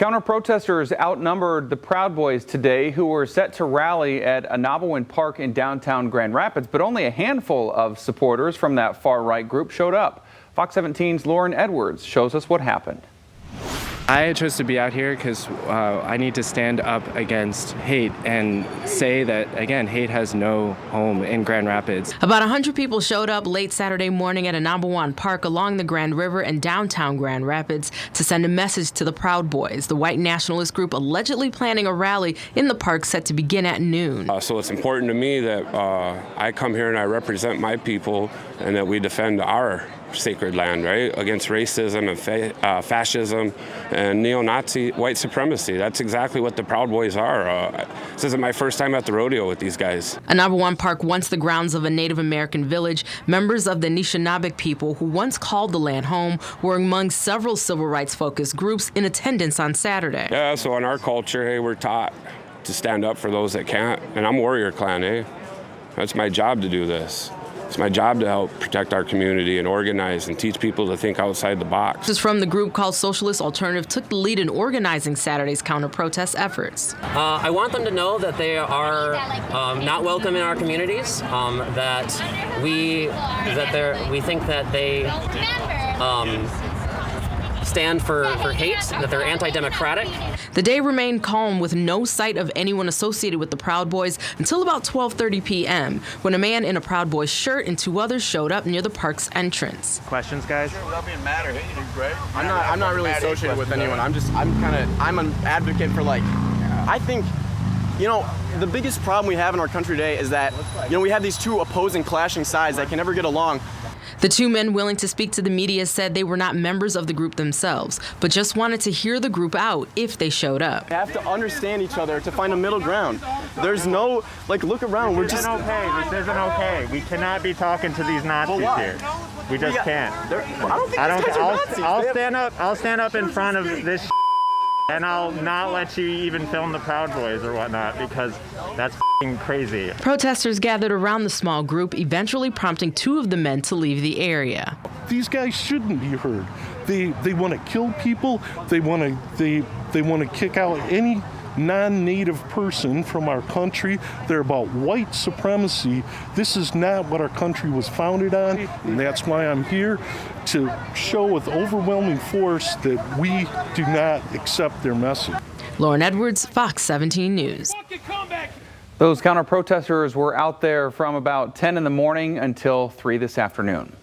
Counter-protesters outnumbered the Proud Boys today, who were set to rally at Ah-Nab-Awen Park in downtown Grand Rapids, but only a handful of supporters from that far-right group showed up. Fox 17's Lauren Edwards shows us what happened. I chose to be out here because I need to stand up against hate and say that, again, hate has no home in Grand Rapids. About 100 people showed up late Saturday morning at Ah-Nab-Awen Park along the Grand River and downtown Grand Rapids to send a message to the Proud Boys, the white nationalist group allegedly planning a rally in the park set to begin at noon. So it's important to me that I come here and I represent my people and that we defend our sacred land, right, against racism and fascism and neo-Nazi white supremacy. That's exactly what the Proud Boys are. This isn't my first time at the rodeo with these guys. Ah-Nab-Awen Park, once the grounds of a Native American village, members of the Anishinaabe people who once called the land home were among several civil rights-focused groups in attendance on Saturday. Yeah, so in our culture, hey, we're taught to stand up for those that can't. And I'm Warrior Clan, eh? That's my job to do this. It's my job to help protect our community and organize and teach people to think outside the box. This is from the group called Socialist Alternative took the lead in organizing Saturday's counter-protest efforts. I want them to know that they are not welcome in our communities, that we think that they stand for hate, that they're anti-democratic. The day remained calm with no sight of anyone associated with the Proud Boys until about 12:30 p.m. when a man in a Proud Boys shirt and two others showed up near the park's entrance. Questions, guys? I'm not really associated with anyone. I'm an advocate for, like, I think, you know, the biggest problem we have in our country today is that, you know, we have these two opposing, clashing sides that can never get along. The two men willing to speak to the media said they were not members of the group themselves, but just wanted to hear the group out if they showed up. We have to understand each other to find a middle ground. There's no, like, look around. This isn't okay. We cannot be talking to these Nazis here. We just can't. I'll stand up in front of this and I'll not let you even film the Proud Boys or whatnot, because that's crazy. Protesters gathered around the small group, eventually prompting two of the men to leave the area. These guys shouldn't be heard. They want to kill people. They want to kick out any non-native person from our country. They're about white supremacy. This is not what our country was founded on, and that's why I'm here to show with overwhelming force that we do not accept their message. Lauren Edwards, Fox 17 News. Those counter-protesters were out there from about 10 in the morning until 3 this afternoon.